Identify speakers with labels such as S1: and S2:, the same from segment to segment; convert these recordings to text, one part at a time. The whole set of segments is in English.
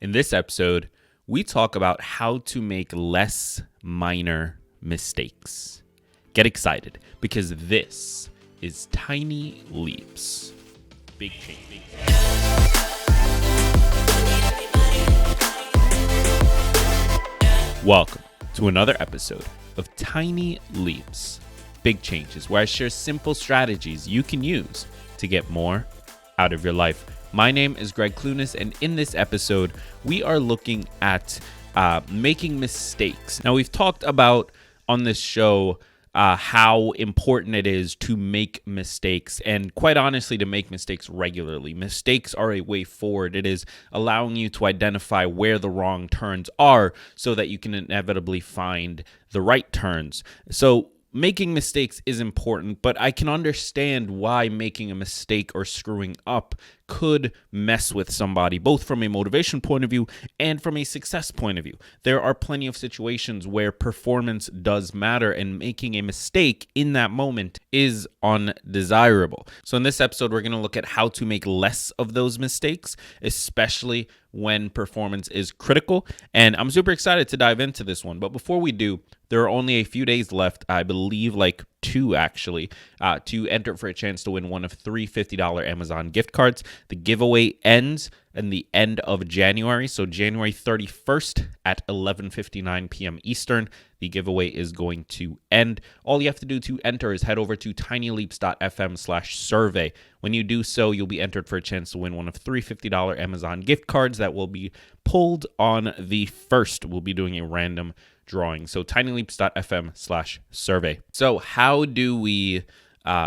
S1: In this episode, we talk about how to make less minor mistakes. Get excited because this is Tiny Leaps. Big change. Welcome to another episode of Tiny Leaps. Big Changes, where I share simple strategies you can use to get more out of your life. My name is Gregg Clunis, and in this episode, we are looking at making mistakes. Now, we've talked about on this show how important it is to make mistakes, and quite honestly, to make mistakes regularly. Mistakes are a way forward. It is allowing you to identify where the wrong turns are so that you can inevitably find the right turns. So making mistakes is important, but I can understand why making a mistake or screwing up could mess with somebody, both from a motivation point of view and from a success point of view. There are plenty of situations where performance does matter, and making a mistake in that moment is undesirable. So in this episode, we're going to look at how to make less of those mistakes, especially when performance is critical. And I'm super excited to dive into this one. But before we do, there are only a few days left, I believe like 2 actually, to enter for a chance to win one of 3 $50 Amazon gift cards. The giveaway ends in the end of January, so January 31st at 11:59 p.m. Eastern. The giveaway is going to end. All you have to do to enter is head over to tinyleaps.fm/survey. When you do so, you'll be entered for a chance to win one of 3 $50 Amazon gift cards that will be pulled on the 1st. We'll be doing a random drawing. So tinyleaps.fm/survey. So how do we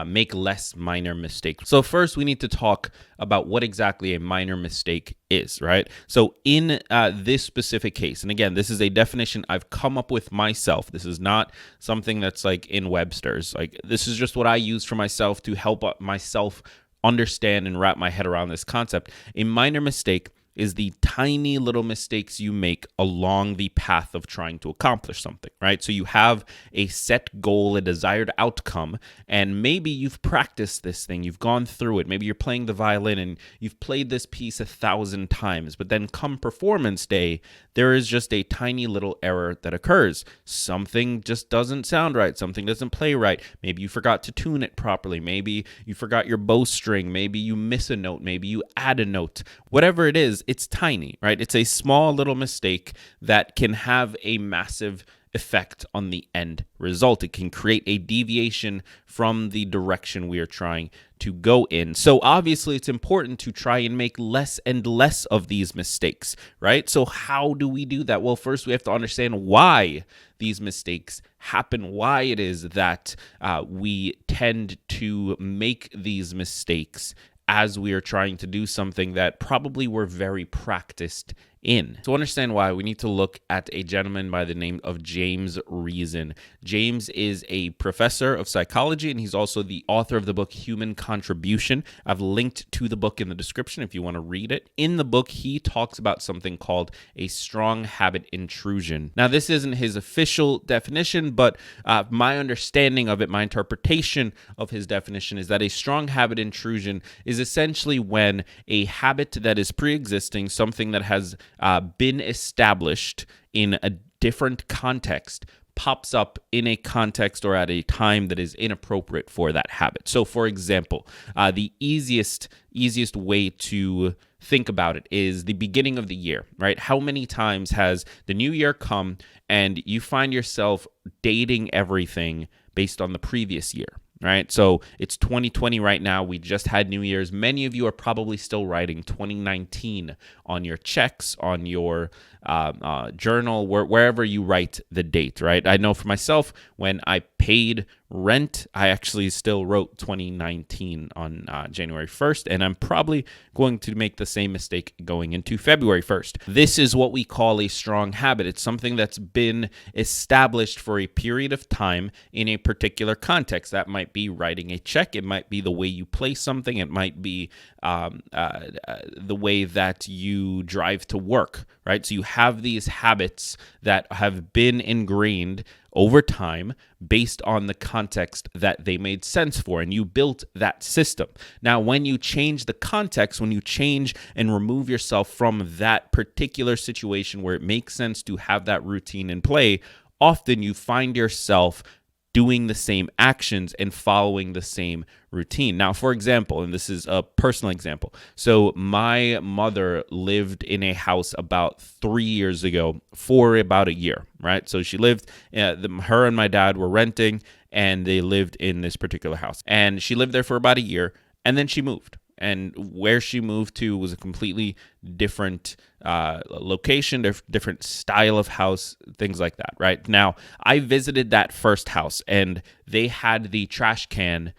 S1: make less minor mistakes? So first, we need to talk about what exactly a minor mistake is, right? So in this specific case, and again, this is a definition I've come up with myself. This is not something that's like in Webster's. Like, this is just what I use for myself to help myself understand and wrap my head around this concept. A minor mistake is the tiny little mistakes you make along the path of trying to accomplish something, right? So you have a set goal, a desired outcome, and maybe you've practiced this thing, you've gone through it. Maybe you're playing the violin and you've played this piece 1,000 times, but then come performance day, there is just a tiny little error that occurs. Something just doesn't sound right. Something doesn't play right. Maybe you forgot to tune it properly. Maybe you forgot your bowstring. Maybe you miss a note. Maybe you add a note. Whatever it is, it's tiny, right? It's a small little mistake that can have a massive effect on the end result. It can create a deviation from the direction we are trying to go in. So obviously, it's important to try and make less and less of these mistakes, right? So how do we do that? Well, first, we have to understand why these mistakes happen, why it is that we tend to make these mistakes as we are trying to do something that probably we're very practiced in. To understand why, we need to look at a gentleman by the name of James Reason. James is a professor of psychology, and he's also the author of the book Human Contribution. I've linked to the book in the description if you want to read it. In the book, he talks about something called a strong habit intrusion. Now, this isn't his official definition, but my understanding of it, my interpretation of his definition is that a strong habit intrusion is essentially when a habit that is pre-existing, something that has been established in a different context, pops up in a context or at a time that is inappropriate for that habit. So, for example, the easiest way to think about it is the beginning of the year, right? How many times has the new year come and you find yourself dating everything based on the previous year? Right? So it's 2020 right now. We just had New Year's. Many of you are probably still writing 2019 on your checks, on your journal, wherever you write the date, right? I know for myself, when I paid rent, I actually still wrote 2019 on January 1st, and I'm probably going to make the same mistake going into February 1st. This is what we call a strong habit. It's something that's been established for a period of time in a particular context. That might be writing a check. It might be the way you play something. It might be the way that you drive to work, right? So you have these habits that have been ingrained over time based on the context that they made sense for, and you built that system. Now, when you change the context, when you change and remove yourself from that particular situation where it makes sense to have that routine in play, often you find yourself doing the same actions and following the same routine. Now, for example, and this is a personal example. So my mother lived in a house about 3 years ago for about a year, right? So she lived, her and my dad were renting, and they lived in this particular house. And she lived there for about a year, and then she moved. And where she moved to was a completely different location, different style of house, things like that, right? Now, I visited that first house, and they had the trash can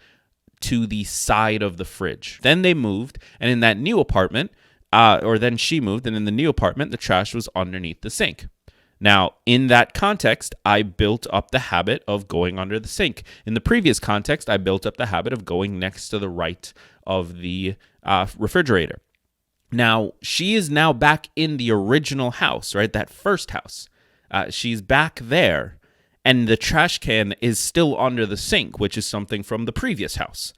S1: to the side of the fridge. Then they moved, and in that new apartment, then she moved, and in the new apartment, the trash was underneath the sink. Now, in that context, I built up the habit of going under the sink. In the previous context, I built up the habit of going next to the right of the refrigerator. Now, she is now back in the original house, right? That first house. She's back there, and the trash can is still under the sink, which is something from the previous house.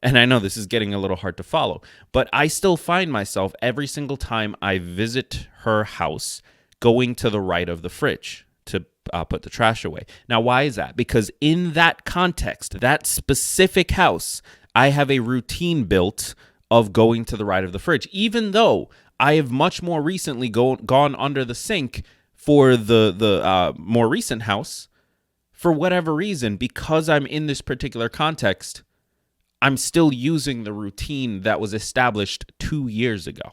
S1: And I know this is getting a little hard to follow, but I still find myself every single time I visit her house going to the right of the fridge to put the trash away. Now, why is that? Because in that context, that specific house, I have a routine built of going to the right of the fridge, even though I have much more recently gone under the sink for the more recent house. For whatever reason, because I'm in this particular context, I'm still using the routine that was established 2 years ago.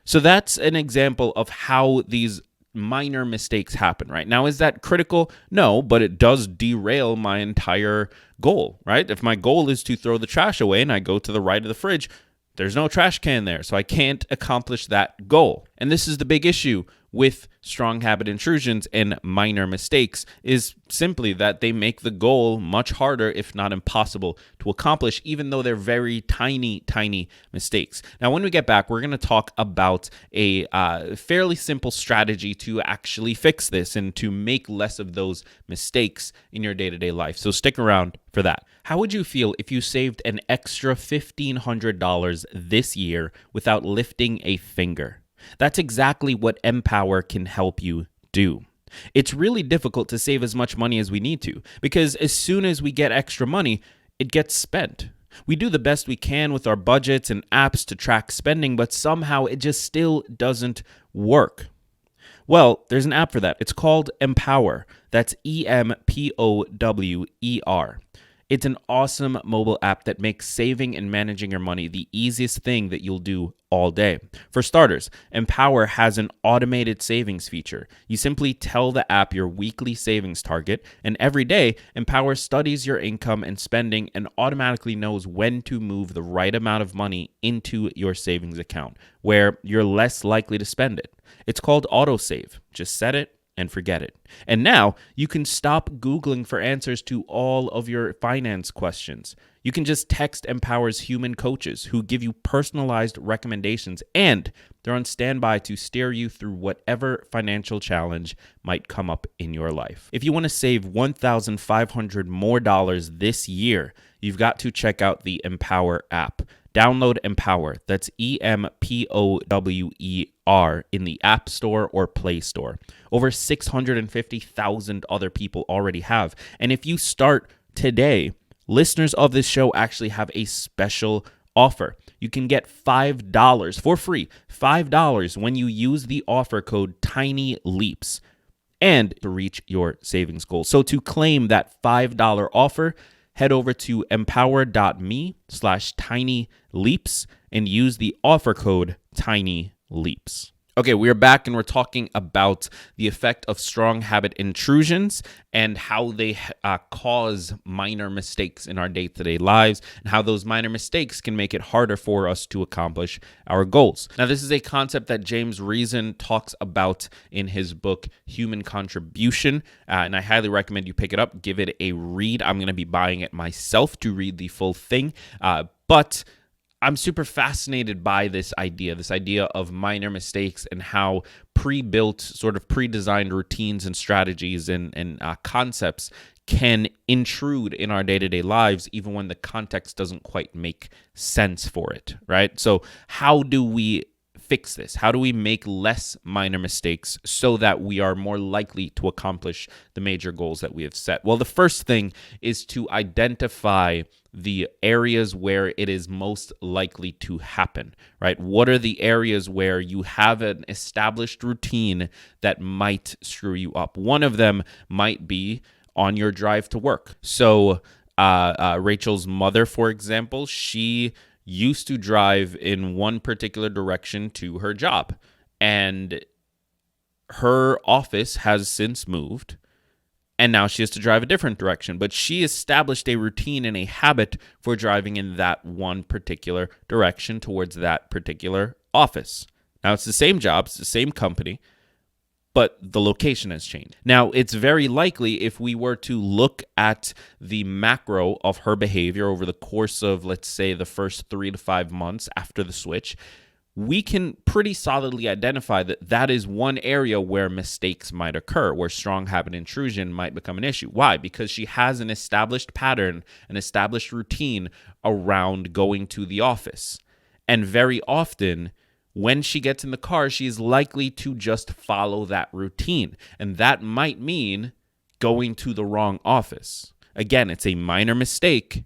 S1: So that's an example of how these minor mistakes happen, right? Now, is that critical? No, but it does derail my entire goal, right? If my goal is to throw the trash away and I go to the right of the fridge, there's no trash can there, so I can't accomplish that goal. And this is the big issue with strong habit intrusions and minor mistakes, is simply that they make the goal much harder, if not impossible, to accomplish, even though they're very tiny, tiny mistakes. Now, when we get back, we're going to talk about a fairly simple strategy to actually fix this and to make less of those mistakes in your day-to-day life. So stick around for that. How would you feel if you saved an extra $1,500 this year without lifting a finger? That's exactly what Empower can help you do. It's really difficult to save as much money as we need to, because as soon as we get extra money, it gets spent. We do the best we can with our budgets and apps to track spending, but somehow it just still doesn't work. Well, there's an app for that. It's called Empower. That's EMPOWER. It's an awesome mobile app that makes saving and managing your money the easiest thing that you'll do all day. For starters, Empower has an automated savings feature. You simply tell the app your weekly savings target, and every day, Empower studies your income and spending and automatically knows when to move the right amount of money into your savings account, where you're less likely to spend it. It's called autosave. Just set it and forget it. And now you can stop Googling for answers to all of your finance questions. You can just text Empower's human coaches who give you personalized recommendations, and they're on standby to steer you through whatever financial challenge might come up in your life. If you want to save $1,500 more this year, you've got to check out the Empower app. Download Empower, that's EMPOWER, in the App Store or Play Store. Over 650,000 other people already have. And if you start today, listeners of this show actually have a special offer. You can get $5 for free, $5 when you use the offer code TINYLEAPS, and to reach your savings goal. So to claim that $5 offer, head over to empower.me/tinyleaps and use the offer code TINYLEAPS. Okay, we are back and we're talking about the effect of strong habit intrusions and how they cause minor mistakes in our day-to-day lives, and how those minor mistakes can make it harder for us to accomplish our goals. Now, this is a concept that James Reason talks about in his book, Human Contribution, and I highly recommend you pick it up, give it a read. I'm going to be buying it myself to read the full thing, but I'm super fascinated by this idea of minor mistakes and how pre-built, sort of pre-designed routines and strategies and concepts can intrude in our day-to-day lives, even when the context doesn't quite make sense for it, right? So how do we fix this? How do we make less minor mistakes so that we are more likely to accomplish the major goals that we have set? Well, the first thing is to identify the areas where it is most likely to happen, right? What are the areas where you have an established routine that might screw you up? One of them might be on your drive to work. So Rachel's mother, for example, she used to drive in one particular direction to her job, and her office has since moved, and now she has to drive a different direction. But she established a routine and a habit for driving in that one particular direction towards that particular office. Now, it's the same job, it's the same company, but the location has changed. Now, it's very likely if we were to look at the macro of her behavior over the course of, let's say, the first 3 to 5 months after the switch, we can pretty solidly identify that that is one area where mistakes might occur, where strong habit intrusion might become an issue. Why? Because she has an established pattern, an established routine around going to the office. And very often, when she gets in the car, she is likely to just follow that routine. And that might mean going to the wrong office. Again, it's a minor mistake,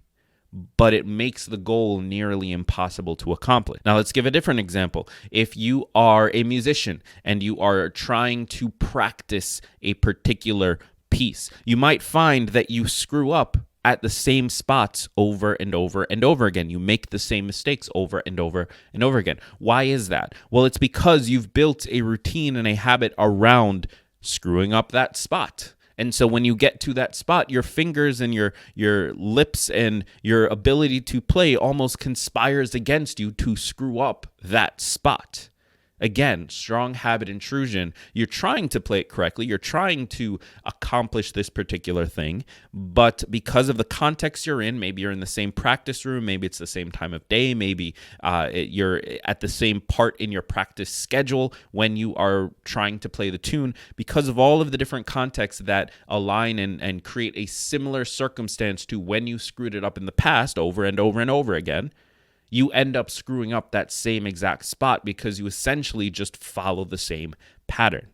S1: but it makes the goal nearly impossible to accomplish. Now, let's give a different example. If you are a musician and you are trying to practice a particular piece, you might find that you screw up at the same spots over and over and over again. You make the same mistakes over and over and over again. Why is that? Well, it's because you've built a routine and a habit around screwing up that spot. And so when you get to that spot, your fingers and your lips and your ability to play almost conspires against you to screw up that spot. Again, strong habit intrusion. You're trying to play it correctly. You're trying to accomplish this particular thing. But because of the context you're in, maybe you're in the same practice room, maybe it's the same time of day, maybe you're at the same part in your practice schedule when you are trying to play the tune. Because of all of the different contexts that align and create a similar circumstance to when you screwed it up in the past over and over and over again, you end up screwing up that same exact spot because you essentially just follow the same pattern.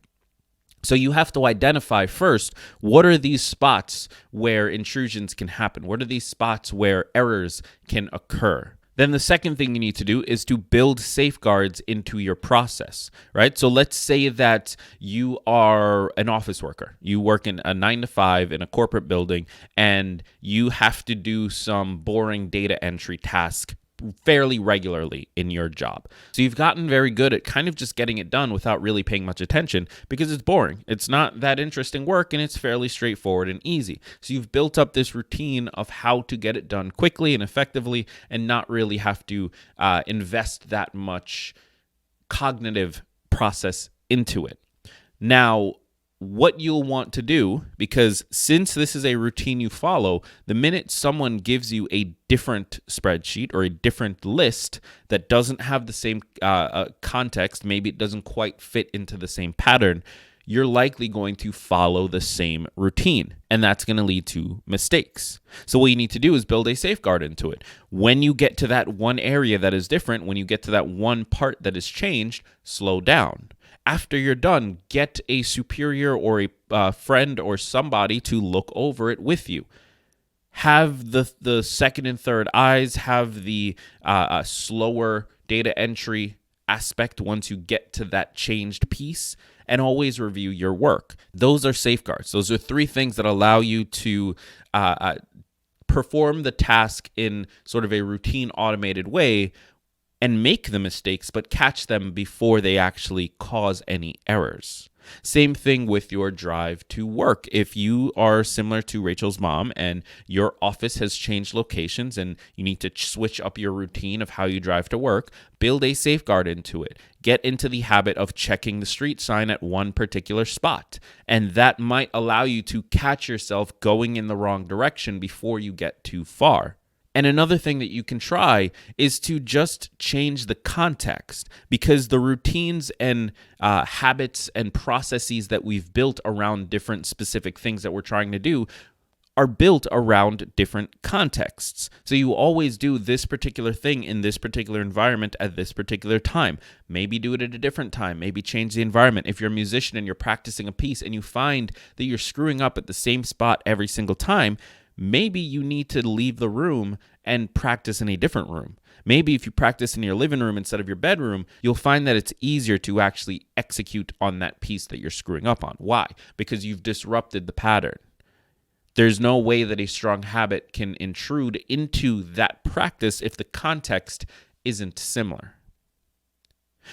S1: So you have to identify first, what are these spots where intrusions can happen? What are these spots where errors can occur? Then the second thing you need to do is to build safeguards into your process, right? So let's say that you are an office worker. You work in a 9 to 5 in a corporate building, and you have to do some boring data entry task fairly regularly in your job. So you've gotten very good at kind of just getting it done without really paying much attention because it's boring. It's not that interesting work, and it's fairly straightforward and easy. So you've built up this routine of how to get it done quickly and effectively and not really have to invest that much cognitive process into it. Now, what you'll want to do, because since this is a routine you follow, the minute someone gives you a different spreadsheet or a different list that doesn't have the same context, maybe it doesn't quite fit into the same pattern, you're likely going to follow the same routine, and that's going to lead to mistakes. So what you need to do is build a safeguard into it. When you get to that one area that is different, when you get to that one part that is changed, slow down. After you're done, get a superior or a friend or somebody to look over it with you. Have the second and third eyes, have the slower data entry aspect once you get to that changed piece, and always review your work. Those are safeguards. Those are 3 things that allow you to perform the task in sort of a routine, automated way and make the mistakes, but catch them before they actually cause any errors. Same thing with your drive to work. If you are similar to Rachel's mom and your office has changed locations and you need to switch up your routine of how you drive to work, build a safeguard into it. Get into the habit of checking the street sign at one particular spot. And that might allow you to catch yourself going in the wrong direction before you get too far. And another thing that you can try is to just change the context, because the routines and habits and processes that we've built around different specific things that we're trying to do are built around different contexts. So you always do this particular thing in this particular environment at this particular time. Maybe do it at a different time. Maybe change the environment. If you're a musician and you're practicing a piece and you find that you're screwing up at the same spot every single time, maybe you need to leave the room and practice in a different room. Maybe if you practice in your living room instead of your bedroom, you'll find that it's easier to actually execute on that piece that you're screwing up on. Why? Because you've disrupted the pattern. There's no way that a strong habit can intrude into that practice if the context isn't similar.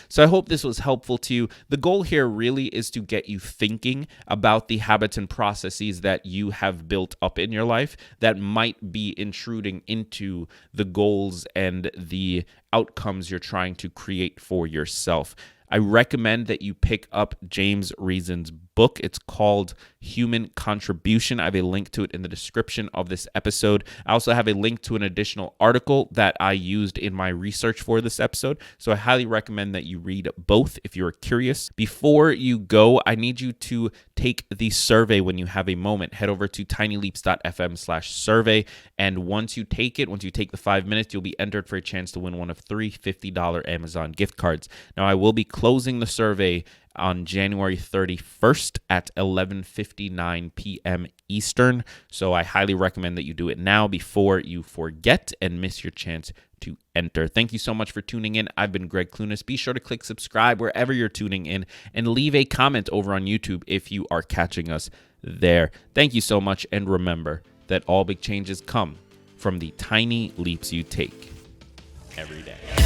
S1: So I hope this was helpful to you. The goal here really is to get you thinking about the habits and processes that you have built up in your life that might be intruding into the goals and the outcomes you're trying to create for yourself. I recommend that you pick up James Reason's book. It's called Human Contribution. I have a link to it in the description of this episode. I also have a link to an additional article that I used in my research for this episode. So I highly recommend that you read both if you're curious. Before you go, I need you to take the survey when you have a moment. Head over to tinyleaps.fm/survey. And once you take the 5 minutes, you'll be entered for a chance to win one of 3 $50 Amazon gift cards. Now, I will be closing the survey on January 31st at 11:59 p.m. Eastern. So I highly recommend that you do it now before you forget and miss your chance to enter. Thank you so much for tuning in. I've been Gregg Clunis. Be sure to click subscribe wherever you're tuning in and leave a comment over on YouTube if you are catching us there. Thank you so much. And remember that all big changes come from the tiny leaps you take every day.